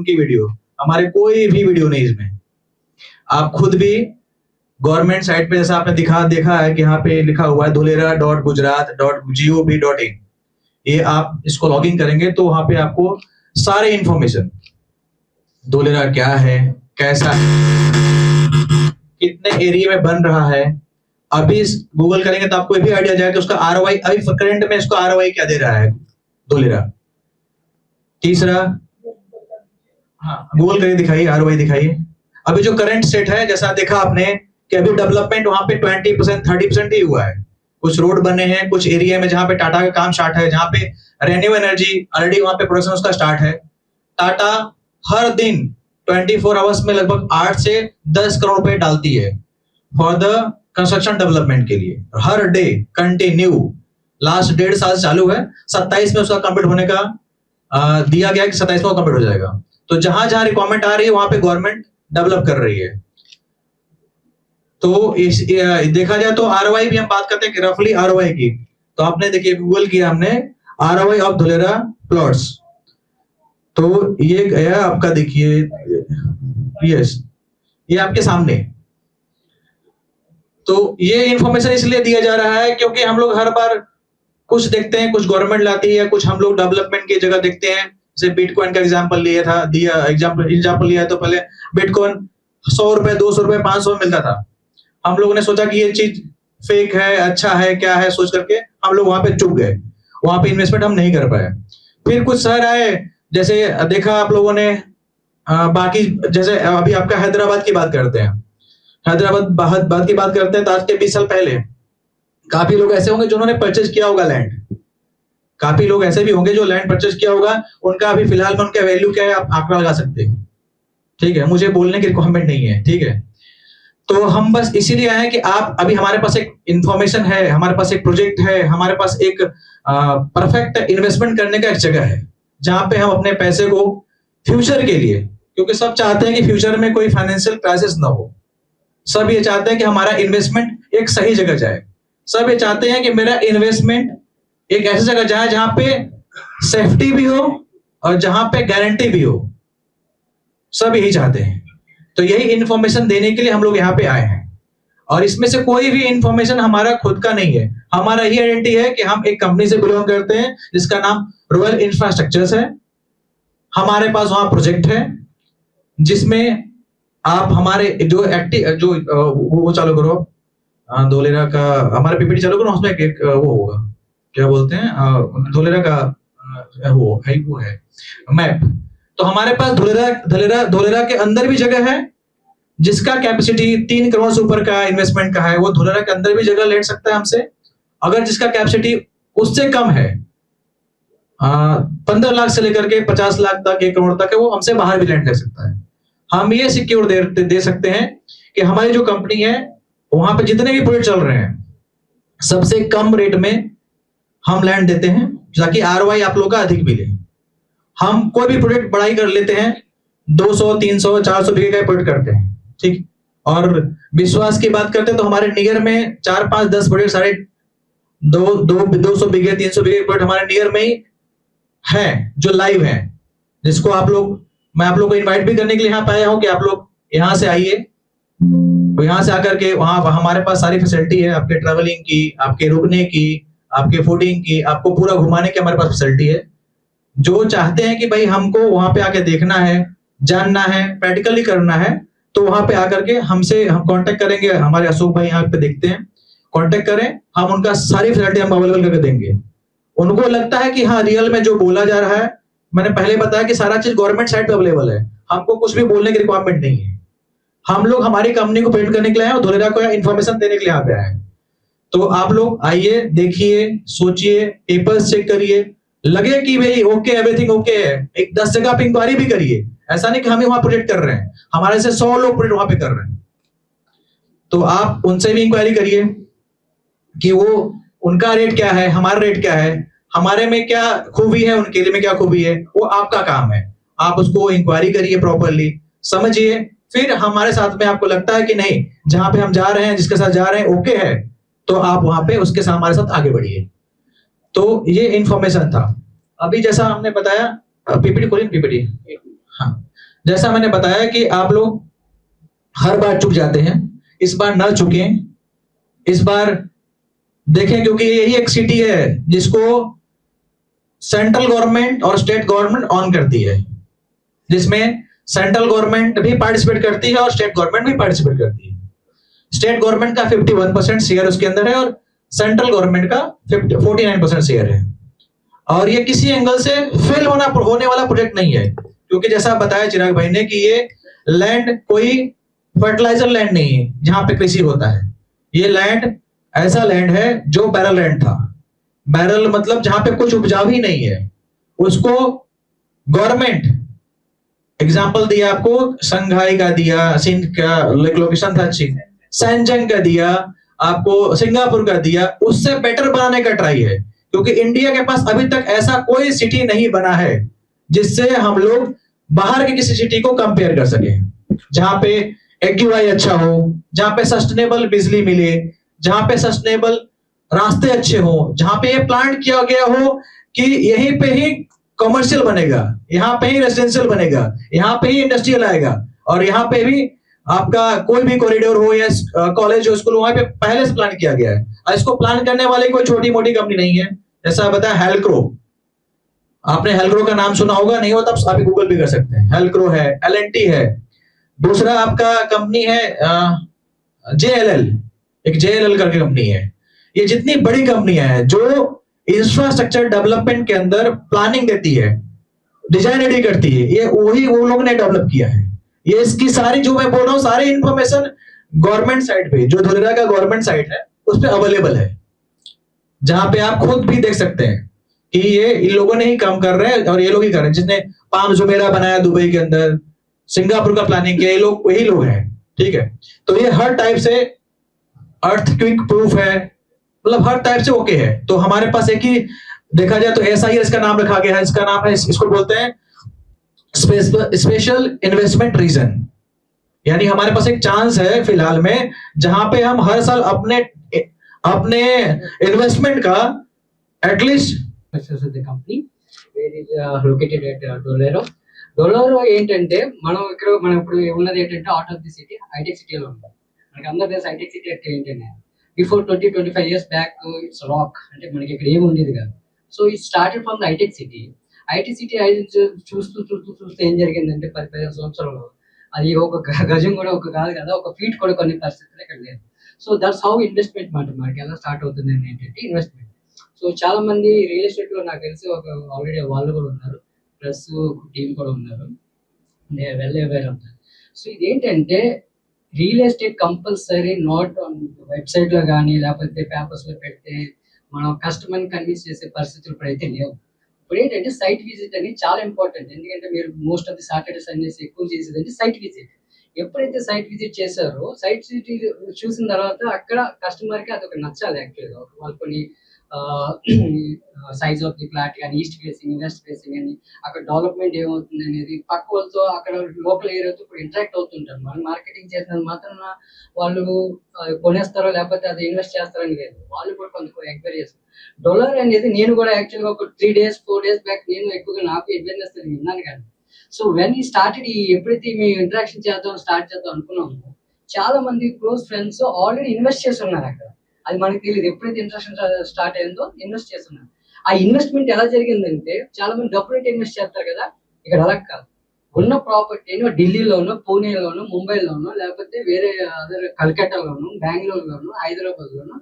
उनकी वीडियो, हमारे कोई भी वीडियो नहीं इसमें। आप खुद भी गवर्नमेंट साइट पे जैसा आपने देखा है कि यहाँ पे लिखा हुआ है dholera.gujarat.gov.in, ये आप इसको लॉगिन करेंगे तो वहां पे आपको सारे इंफॉर्मेशन, धोलेरा क्या है, कैसा है, कितने एरिया में बन रहा है, अभी गूगल करेंगे तो आपको ये भी आइडिया जाएगा कि उसका आरओआई अभी करंट में इसको आरओआई क्या दे रहा है धोलेरा। तीसरा, हाँ गूगल करके दिखाइए, आरओआई दिखाइए। अभी जो करंट सेट है, जैसा देखा आपने कि अभी डेवलपमेंट वहां पे 20% 30% ही हुआ है। कुछ रोड बने हैं, कुछ एरिया में जहां पे टाटा का काम स्टार्ट है, जहां पे रेन्यू एनर्जी ऑलरेडी वहां पे प्रोडक्शन उसका स्टार्ट है। टाटा हर दिन 24 आवर्स में लगभग 8 से 10 करोड़ रुपए डालती है फॉर द कंस्ट्रक्शन डेवलपमेंट के लिए, हर डे कंटिन्यू। लास्ट 1.5 साल चालू है, 27 में उसका कंप्लीट होने का दिया गया कि 27 में कंप्लीट हो जाएगा। तो जहां जहां रिक्वायरमेंट आ रही है वहां पे गवर्नमेंट डेवलप कर रही है। तो देखा जाए तो आरओआई भी हम बात करते हैं कि रफली आरओआई की, तो आपने देखिए गूगल किया हमने आरओआई ऑफ धोलेरा प्लॉट्स, तो ये गया आपका, देखिए यस ये आपके सामने। तो ये इंफॉर्मेशन इसलिए दिया जा रहा है क्योंकि हम लोग हर बार कुछ देखते हैं, कुछ गवर्नमेंट लाती है, कुछ हम लोग डेवलपमेंट की जगह देखते हैं। जैसे बिटकॉइन का एग्जांपल एग्जांपल लिया तो पहले बिटकॉइन 100 रुपए 200 रुपए 500 में मिलता था। हम लोगों ने सोचा कि ये चीज फेक है, अच्छा है, क्या है, सोच करके हम लोग वहां पे चुप गए, वहां पे इन्वेस्टमेंट हम नहीं कर पाए। फिर कुछ शहर आए, जैसे देखा आप लोगों ने बाकी, जैसे अभी आपका हैदराबाद की बात करते हैं, हैदराबाद की बात करते हैं तो आज के 20 साल पहले काफी लोग ऐसे होंगे जिन्होंने परचेज किया होगा लैंड, काफी लोग ऐसे भी होंगे जो लैंड परचेज किया होगा, उनका अभी फिलहाल में उनका वैल्यू क्या है आप आंकड़ा लगा सकते हैं, ठीक है, मुझे बोलने की रिक्वायरमेंट नहीं है, ठीक है। तो हम बस इसीलिए आए कि आप, अभी हमारे पास एक इंफॉर्मेशन है, हमारे पास एक प्रोजेक्ट है, हमारे पास एक परफेक्ट इन्वेस्टमेंट करने का एक जगह है जहां पे हम अपने पैसे को फ्यूचर के लिए, क्योंकि सब चाहते हैं कि फ्यूचर में कोई फाइनेंशियल क्राइसिस ना हो, सब ये चाहते हैं कि हमारा इन्वेस्टमेंट एक सही जगह जाए, सब ये चाहते हैं कि मेरा इन्वेस्टमेंट एक ऐसी जगह जाए जहां पे सेफ्टी भी हो और जहां पे गारंटी भी हो, सब यही चाहते हैं। तो यही इंफॉर्मेशन देने के लिए हम लोग यहाँ पे आए हैं, और इसमें से कोई भी इंफॉर्मेशन हमारा खुद का नहीं है, हमारा ही आइडेंटिटी है कि हम एक कंपनी से बिलोंग करते हैं जिसका नाम रॉयल इंफ्रास्ट्रक्चर्स है। हमारे पास वहां प्रोजेक्ट है जिसमें आप हमारे जो वो चालू करो, धोलेरा का हमारा पीपीटी चालू करो, उसमें एक वो होगा, क्या बोलते हैं, धोलेरा का वो है मैप। तो हमारे पास धोलेरा के अंदर भी जगह है जिसका कैपेसिटी 3 करोड़ से ऊपर का इन्वेस्टमेंट का है, वो धोलेरा के अंदर भी जगह ले सकता है हमसे। अगर जिसका कैपेसिटी उससे कम है, 15 लाख से लेकर के 50 लाख तक 1 करोड़ तक है, वो हमसे बाहर भी लैंड ले सकता है। हम ये सिक्योर दे सकते हैं कि हमारी जो कंपनी है वहां पे जितने भी प्रोजेक्ट चल रहे हैं सबसे कम रेट में हम लैंड देते हैं ताकि आरओआई आप लोग का अधिक मिले। हम कोई भी प्रोजेक्ट बढ़ाई कर लेते हैं, 200 300 400 बीघे का प्रोजेक्ट करते हैं, ठीक। और विश्वास की बात करते हैं तो हमारे नियर में 4 5 10 प्रोजेक्ट सारे 200 बीघे 300 बीघे प्रोजेक्ट हमारे नियर में ही है जो लाइव है, जिसको आप लोग, मैं आप लोग को इनवाइट भी करने के लिए यहाँ पे आया हूँ कि आप लोग यहाँ से आइए, यहाँ से आकर के वहां हमारे पास सारी फैसिलिटी है, आपके ट्रैवलिंग की, आपके रुकने की, आपके फूडिंग की, आपको पूरा घुमाने की हमारे पास फैसिलिटी है। जो चाहते हैं कि भाई हमको वहां पे आके देखना है, जानना है, प्रैक्टिकली करना है, तो वहां पे आकर के हमसे हम कांटेक्ट करेंगे, हमारे अशोक भाई यहाँ पे देखते हैं, कांटेक्ट करें, हम उनका सारी फैसिलिटी हम अवेलेबल करके देंगे। उनको लगता है कि हाँ रियल में जो बोला जा रहा है, मैंने पहले बताया कि सारा चीज गवर्नमेंट साइट पे अवेलेबल है, हमको कुछ भी बोलने की रिक्वायरमेंट नहीं है। हम लोग हमारी कंपनी को पेंट करने के लिए आए और धोलेरा को इन्फॉर्मेशन देने के लिए यहाँ पे आए। तो आप लोग आइए, देखिए, सोचिए, पेपर्स चेक करिए, लगे कि भाई ओके एवरीथिंग ओके है, एक 10 जगह आप इंक्वायरी भी करिए। ऐसा नहीं कि हम ही वहां प्रोजेक्ट कर रहे हैं, हमारे से 100 लोग प्रोजेक्ट वहां पे कर रहे हैं, तो आप उनसे भी इंक्वायरी करिए कि वो उनका रेट क्या है, हमारा रेट क्या है, हमारे में क्या खूबी है, उनके लिए में क्या खूबी है, वो आपका काम है। आप उसको इंक्वायरी करिए, प्रॉपरली समझिए, फिर हमारे साथ में आपको लगता है कि नहीं जहां पे हम जा रहे हैं, जिसके साथ जा रहे हैं ओके है, तो आप वहां पे उसके साथ हमारे साथ आगे बढ़िए। तो ये इंफॉर्मेशन था। अभी जैसा हमने बताया, पीपीटी खोलिए, पीपीटी, हाँ, जैसा मैंने बताया कि आप लोग हर बार चुक जाते हैं, इस बार न चुकें, इस बार देखें, क्योंकि यही एक सिटी है जिसको सेंट्रल गवर्नमेंट और स्टेट गवर्नमेंट ऑन करती है, जिसमें सेंट्रल गवर्नमेंट भी पार्टिसिपेट करती है और स्टेट गवर्नमेंट भी पार्टिसिपेट करती है। स्टेट गवर्नमेंट का 51% शेयर उसके अंदर है और सेंट्रल गवर्नमेंट का 49% शेयर है। और ये किसी एंगल से फेल होने वाला प्रोजेक्ट नहीं है, क्योंकि जैसा बताया चिराग भाई ने कि ये लैंड कोई फर्टिलाइजर लैंड नहीं है जहां पे कृषि होता है। ये लैंड ऐसा लैंड है जो बैरल लैंड था। बैरल मतलब जहां पे कुछ उपजाऊ ही नहीं है, उसको गवर्नमेंट, एग्जाम्पल दिया आपको, संघाई का दिया, सिंध का लोकेशन था, सैनजंग का दिया, आपको सिंगापुर का दिया, उससे बेटर बनाने का ट्राई है, क्योंकि इंडिया के पास अभी तक ऐसा कोई सिटी नहीं बना है जिससे हम लोग बाहर की किसी सिटी को कंपेयर कर सके, जहां पे एक्यूआई अच्छा हो, जहां पे सस्टेनेबल बिजली मिले, जहां पे सस्टेनेबल रास्ते अच्छे हो, जहां पे ये प्लांट किया गया हो कि यहीं पे ही कमर्शियल बनेगा, यहाँ पे ही रेजिडेंशियल बनेगा, यहाँ पे ही इंडस्ट्रियल आएगा, और यहाँ पे भी आपका कोई भी कॉरिडोर हो या कॉलेज हो, स्कूल, वहां पे पहले से प्लान किया गया है। और इसको प्लान करने वाली कोई छोटी मोटी कंपनी नहीं है। जैसा बताया हेल्क्रो, आपने हेल्क्रो का नाम सुना होगा, नहीं हो तब आप गूगल भी कर सकते हैं। हेल्क्रो है, एलएनटी है, दूसरा आपका कंपनी है जेएलएल, एक जेएलएल करके कंपनी है। ये जितनी बड़ी कंपनियां हैं जो इंफ्रास्ट्रक्चर डेवलपमेंट के अंदर प्लानिंग देती है, डिजाइन रेडी करती है, ये वही वो लोग ने डेवलप किया है। ये इसकी सारी जो मैं बोल रहा हूँ सारी इंफॉर्मेशन गवर्नमेंट साइट पे, जो धुलेरा का गवर्नमेंट साइट है उस पर अवेलेबल है, जहां पे आप खुद भी देख सकते हैं कि ये इन लोगों ने ही काम कर रहे हैं और ये लोग ही कर रहे हैं। जिसने पाम जुमेरा बनाया दुबई के अंदर, सिंगापुर का प्लानिंग किया, ये लोग वही लोग हैं। ठीक है, तो ये हर टाइप से अर्थक्वेक प्रूफ है, मतलब हर टाइप से ओके है। तो हमारे पास एक ही देखा जाए तो ऐसा ही इसका नाम रखा गया है, इसका नाम है, इसको बोलते हैं स्पेशल इन्वेस्टमेंट रीजन। यानी हमारे पास एक चांस है फिलहाल में जहां पे हम हर साल अपने अपने इन्वेस्टमेंट का at least company where is located at Dholera. Dholera ఏంటంటే మనం ఇప్పుడు ఉన్నది ఏంటంటే అవుట్ ఆఫ్ ది సిటీ, హైటెక్ సిటీలో ఉంటాం. మనకి అందరూ తెలుసు హైటెక్ సిటీ అంటే ఏంటంటే before 20-25 years back it's rock, అంటే మనకి ఇక్కడ ఏమి ఉండేది కాదు. So it started from the హైటెక్ సిటీ. హైటెక్ సిటీ చూస్తూ చూస్తూ చూస్తూ ఏం జరిగిందంటే 10-15 సంవత్సరాలు అది ఒక గజం కూడా ఒక కాదు కదా, ఒక ఫీట్ కూడా కొన్ని పరిస్థితులు ఇక్కడ లేదు. సో దట్స్ హౌ ఇన్వెస్ట్మెంట్ మనకి ఎలా స్టార్ట్ అవుతుంది ఏంటంటే ఇన్వెస్ట్మెంట్. సో చాలా మంది రియల్ ఎస్టేట్ లో నాకు తెలిసి ఒక ఆల్రెడీ వాళ్ళు కూడా ఉన్నారు, ప్లస్ టీం కూడా ఉన్నారు, వెల్ అవేర్ అవుతారు. సో ఇదేంటంటే real estate compulsory not on website లో కానీ లేకపోతే పేపర్స్ లో పెడితే మనం కస్టమర్ని కన్విన్స్ చేసే పరిస్థితులు ఇప్పుడైతే లేవు. ఇప్పుడు ఏంటంటే సైట్ విజిట్ అనేది చాలా ఇంపార్టెంట్. ఎందుకంటే మీరు most of the Saturday Sundays ఎక్కువ చేసేది అంటే సైట్ విజిట్. ఎప్పుడైతే సైట్ విజిట్ చేశారో సైట్ విజిట్ చూసిన తర్వాత అక్కడ కస్టమర్ కి అదొక నచ్చాలి. యాక్చువల్గా వాళ్ళు కొన్ని సైజ్ ఆఫ్ ది ఫ్లాట్ కానీ, ఈస్ట్ ఫేసింగ్, వెస్ట్ ఫేసింగ్ అని, అక్కడ డెవలప్మెంట్ ఏమవుతుంది అనేది, పక్క వాళ్ళతో అక్కడ లోకల్ ఏరియాతో ఇప్పుడు ఇంటరాక్ట్ అవుతుంటారు. మనం మార్కెటింగ్ చేసినంత మాత్రం వాళ్ళు కొనేస్తారో లేకపోతే అది ఇన్వెస్ట్ చేస్తారని లేదు, వాళ్ళు కూడా కొంత ఎంక్వైరీ చేస్తారు. డొలర్ అనేది నేను కూడా యాక్చువల్గా ఒక 3-4 days బ్యాక్ నేను ఎక్కువగా నాకు అవేర్నెస్ విన్నాను కానీ, సో వెన్ ఈ స్టార్టెడ్ ఎప్పుడైతే మేము ఇంటరాక్షన్ స్టార్ట్ చేద్దాం అనుకున్నాము, చాలా మంది క్లోజ్ ఫ్రెండ్స్ ఆల్రెడీ ఇన్వెస్ట్ చేసి ఉన్నారు అక్కడ. అది మనకి తెలియదు, ఎప్పుడైతే ఇంట్రెస్ట్ స్టార్ట్ అయిందో ఇన్వెస్ట్ చేస్తున్నారు. ఆ ఇన్వెస్ట్మెంట్ ఎలా జరిగిందంటే చాలా మంది డబ్బులు ఇన్వెస్ట్ చేస్తారు కదా, ఇక్కడ అలా కాదు. ఉన్న ప్రాపర్టీని ఢిల్లీలోనో, పూణేలోనో, ముంబైలోనో, లేకపోతే వేరే అదర్ కలకట్టాలోనో, బెంగళూరులోనో, హైదరాబాద్లోనో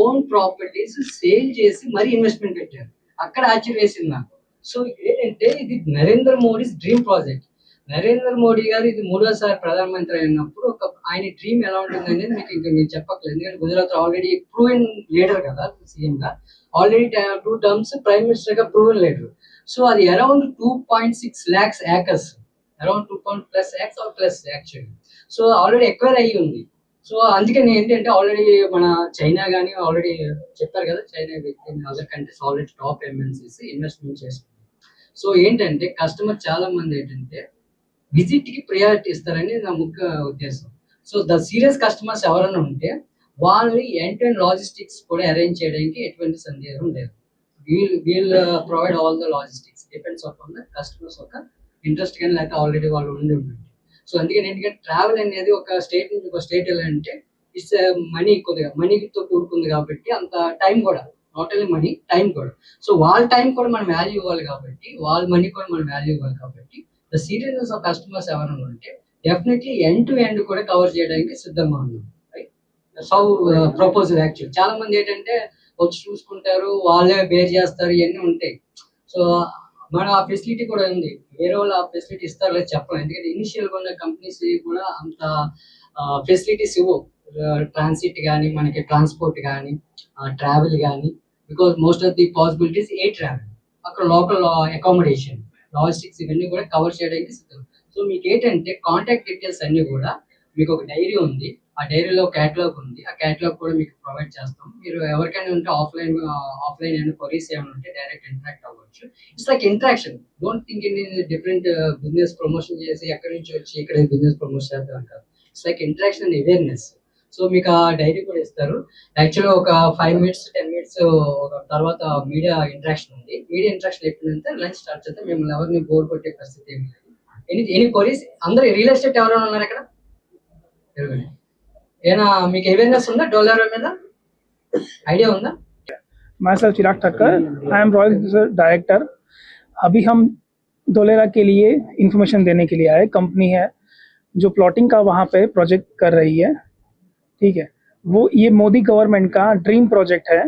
ఓన్ ప్రాపర్టీస్ సేల్ చేసి మరీ ఇన్వెస్ట్మెంట్ పెట్టారు. అక్కడ ఆశ్చర్యేసింది నాకు. సో ఏంటంటే ఇది నరేంద్ర మోడీస్ డ్రీమ్ ప్రాజెక్ట్. నరేంద్ర మోడీ గారు ఇది 3వ సారి ప్రధానమంత్రి అయినప్పుడు ఆయన డ్రీమ్ ఎలా ఉంటుంది అనేది మీకు ఇంకా నేను చెప్పట్లేదు. ఎందుకంటే గుజరాత్ ఆల్రెడీ ప్రూవెన్ లీడర్ కదా, సీఎం గా ఆల్రెడీ 2 terms ప్రైమ్ మినిస్టర్ గా ప్రూవెన్ లీడర్. సో అది around 2.6 lakhs acres, around 2+ acres actually. So already acquire అయ్యి ఉంది. సో అందుకని ఏంటంటే ఆల్రెడీ మన చైనా కానీ ఆల్రెడీ చెప్పారు కదా, China other countries already top MNCs investment చేస్తుంది. సో ఏంటంటే కస్టమర్ చాలా మంది ఏంటంటే విజిట్ కి ప్రయారిటీ ఇస్తారని నా ముఖ్య ఉద్దేశం. సో ద సీరియస్ కస్టమర్స్ ఎవరైనా ఉంటే వాళ్ళని ఎండ్ అండ్ లాజిస్టిక్స్ కూడా అరేంజ్ చేయడానికి ఎటువంటి సందేహం లేదు. We'll provide all the logistics, depends on the customers యొక్క ఇంట్రెస్ట్ కానీ లేకపోతే ఆల్రెడీ వాళ్ళు ఉండి ఉంటుంది. సో ఎందుకంటే ట్రావెల్ అనేది ఒక స్టేట్ నుంచి ఒక స్టేట్ వెళ్ళాలంటే ఇట్స్ కొద్దిగా మనీతో కూడుకుంది కాబట్టి అంత టైం కూడా నాట్ ఓన్లీ మనీ, టైం కూడా. సో వాళ్ళ టైం కూడా మనం వాల్యూ ఇవ్వాలి కాబట్టి, వాళ్ళ మనీ కూడా మనం వాల్యూ ఇవ్వాలి కాబట్టి ద సీరియస్నెస్ ఆఫ్ కస్టమర్స్ ఎవరైనా ఉంటే డెఫినెట్లీ ఎండ్ టు ఎండ్ కూడా కవర్ చేయడానికి సిద్ధంగా ఉన్నాం. రైట్? సో ప్రపోజల్ యాక్చువల్ చాలా మంది ఏంటంటే వచ్చి చూసుకుంటారు, వాళ్ళే బేర్ చేస్తారు, ఇవన్నీ ఉంటాయి. సో మనం ఆ ఫెసిలిటీ కూడా ఉంది. వేరే వాళ్ళు ఆ ఫెసిలిటీ ఇస్తారు లేదు చెప్పలేం. ఎందుకంటే ఇనిషియల్గా ఉన్న కంపెనీస్ కూడా అంత ఫెసిలిటీస్ ఇవ్వవు. ట్రాన్సిట్ కానీ, మనకి ట్రాన్స్పోర్ట్ కానీ, ట్రావెల్ కానీ, because most of the possibilities A travel, అక్కడ లోకల్ అకామిడేషన్, లాజిస్టిక్స్ ఇవన్నీ కూడా కవర్ చేయడానికి సిద్ధం. సో మీకు ఏంటంటే కాంటాక్ట్ డీటెయిల్స్ అన్ని కూడా మీకు ఒక డైరీ ఉంది, ఆ డైరీలో క్యాటలాగ్ ఉంది, ఆ క్యాటలాగ్ కూడా మీకు ప్రొవైడ్ చేస్తాం. మీరు ఎవరికైనా ఉంటే ఆఫ్లైన్ ఏమైనా క్వరీస్ ఏమైనా ఉంటే డైరెక్ట్ ఇంటరాక్ట్ అవ్వచ్చు. It's like interaction. Don't think in different business promotion చేసి ఎక్కడి నుంచి వచ్చి ఇక్కడ బిజినెస్ ప్రమోషన్ చేద్దాం కాదు. It's like interaction and awareness. So మీకు ఆ డైరీ కూడా ఇస్తారు. యాక్చువల్గా ఒక 5 minutes 10 minutes తర్వాత మీడియా ఇంటరాక్షన్ ఉంది. మీడియా ఇంటరాక్షన్ అయిపోయిందంటే లంచ్ స్టార్ట్ చేస్తే మిమ్మల్ని ఎవరిని బోర్ కొట్టే పరిస్థితి ఏమి లేదు. ఎనీ క్వరీస్ అందరూ రియల్ ఎస్టేట్ ఎవరైనా ఉన్నారు ఇక్కడ? ఏనా మీకు అవేర్నెస్ ఉందా డోలేరా మీద? ఐడియా ఉందా? Myself Chirag Thakkar, I am royal director. अभी हम धोलेरा के लिए इंफॉर्मेशन देने के लिए आए। कंपनी है जो प्लॉटिंग का वहाँ पे प्रोजेक्ट कर रही है, ठीक है। वो ये मोदी गवर्नमेंट का ड्रीम प्रोजेक्ट है।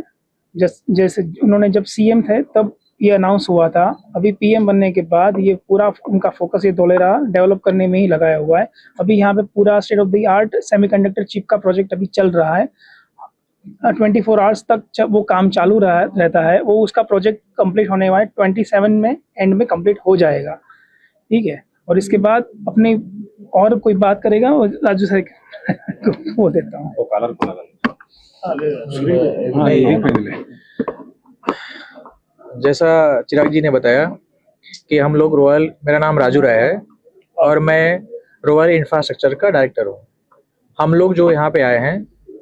जैसे उन्होंने जब सीएम थे तब ये अनाउंस हुआ था। अभी पीएम बनने के बाद ये पूरा उनका फोकस ये धोलेरा डेवलप करने में ही लगाया हुआ है। अभी यहाँ पे पूरा state of the art semiconductor chip का प्रोजेक्ट अभी चल रहा है। 24 आवर्स तक वो काम चालू रहता है। वो उसका प्रोजेक्ट कंप्लीट होने वाला 27 में एंड में कंप्लीट हो जाएगा, ठीक है। और इसके बाद अपने और कोई बात करेगा वो राजू सर वो देता हूँ। जैसा चिराग जी ने बताया कि हम लोग मेरा नाम राजू राय है और मैं रॉयल इंफ्रास्ट्रक्चर का डायरेक्टर हूँ। हम लोग जो यहाँ पे आए हैं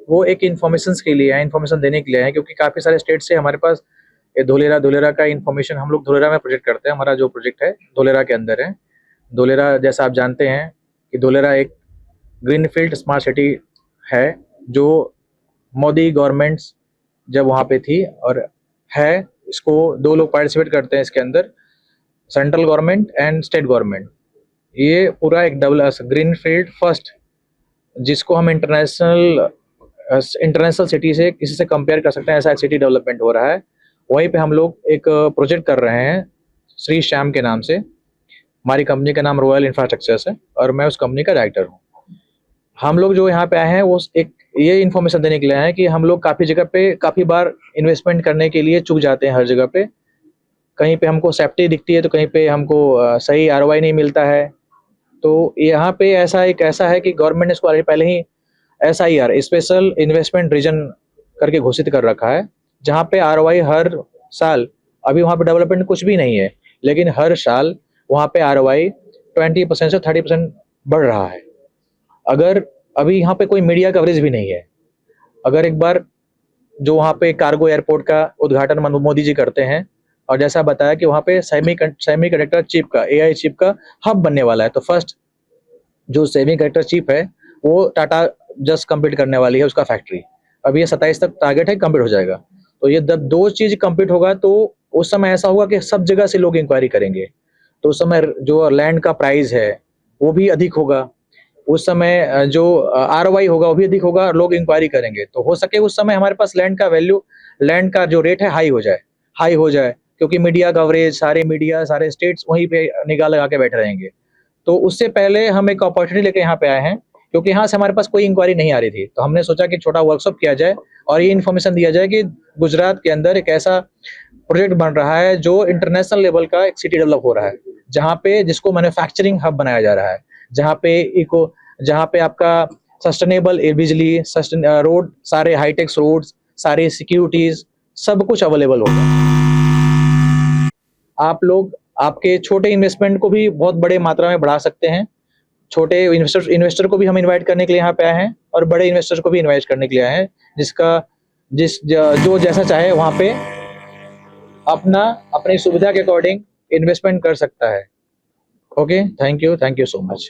वो एक इन्फॉर्मेशन के लिए आए, इन्फॉर्मेशन देने के लिए आए, क्योंकि काफ़ी सारे स्टेट से हमारे पास ये धोलेरा का इन्फॉर्मेशन, हम लोग धोलेरा में प्रोजेक्ट करते हैं। हमारा जो प्रोजेक्ट है धोलेरा के अंदर है। धोलेरा जैसा आप जानते हैं कि धोलेरा एक ग्रीनफील्ड स्मार्ट सिटी है जो मोदी गवर्नमेंट्स जब वहाँ पे थी और है। इसको 2 लोग पार्टिसिपेट करते हैं इसके अंदर, central government and state government. ये पूरा एक ग्रीनफील्ड फर्स्ट, जिसको हम इंटरनेशनल सिटी से किसी से कंपेयर कर सकते हैं, ऐसा एक सिटी डेवलपमेंट हो रहा है। वहीं पे हम लोग एक प्रोजेक्ट कर रहे हैं श्री श्याम के नाम से। हमारी कंपनी का नाम रॉयल इंफ्रास्ट्रक्चर्स है और मैं उस कंपनी का डायरेक्टर हूँ। हम लोग जो यहाँ पे आए हैं वो एक ये इन्फॉर्मेशन देने के लिए आए हैं कि हम लोग काफ़ी जगह पे काफ़ी बार इन्वेस्टमेंट करने के लिए चूक जाते हैं। हर जगह पे कहीं पे हमको सेफ्टी दिखती है तो कहीं पे हमको सही ROI नहीं मिलता है। तो यहाँ पे ऐसा है कि गवर्नमेंट ने इसको पहले ही SIR स्पेशल इन्वेस्टमेंट रीजन करके घोषित कर रखा है, जहाँ पे ROI हर साल, अभी वहाँ पे डेवलपमेंट कुछ भी नहीं है, लेकिन हर साल वहाँ पे ROI 20% से 30% बढ़ रहा है। अगर अभी यहाँ पे कोई मीडिया कवरेज भी नहीं है, अगर एक बार जो वहाँ पे कार्गो एयरपोर्ट का उद्घाटन मोदी जी करते हैं और जैसा बताया कि वहाँ पे सेमीकंडक्टर चिप का AI चिप का हब बनने वाला है, तो फर्स्ट जो सेमीकंडक्टर चिप है वो टाटा जस्ट कंप्लीट करने वाली है उसका फैक्ट्री। अभी ये 27 तक टारगेट है, कंप्लीट हो जाएगा। तो ये जब 2 चीज कंप्लीट होगा तो उस समय ऐसा होगा कि सब जगह से लोग इंक्वायरी करेंगे। तो उस समय जो लैंड का प्राइस है वो भी अधिक होगा, उस समय जो ROI होगा वो भी अधिक होगा और लोग इंक्वायरी करेंगे। तो हो सके उस समय हमारे पास लैंड का जो रेट है हाई हो जाए, क्योंकि मीडिया कवरेज, सारे स्टेट्स वहीं पे निगाह लगा के बैठे रहेंगे। तो उससे पहले हम एक अपॉर्चुनिटी लेके यहाँ पे आए हैं, क्योंकि यहाँ से हमारे पास कोई इंक्वायरी नहीं आ रही थी। तो हमने सोचा कि छोटा वर्कशॉप किया जाए और ये इन्फॉर्मेशन दिया जाए कि गुजरात के अंदर एक ऐसा प्रोजेक्ट बन रहा है जो इंटरनेशनल लेवल का एक सिटी डेवलप हो रहा है, जहाँ पे जिसको मैन्युफैक्चरिंग हब बनाया जा रहा है, जहाँ पे आपका सस्टेनेबल बिजली, रोड, सारे हाईटेक्स रोड्स, सारे सिक्योरिटीज, सब कुछ अवेलेबल होगा। आप लोग आपके छोटे इन्वेस्टमेंट को भी बहुत बड़े मात्रा में बढ़ा सकते हैं। छोटे इन्वेस्टर को भी हम इनवाइट करने के लिए यहाँ पे आए हैं और बड़े इन्वेस्टर को भी इनवाइट करने के लिए आए हैं, जो जैसा चाहे वहाँ पे अपनी सुविधा के अकॉर्डिंग इन्वेस्टमेंट कर सकता है। Okay, thank you so much.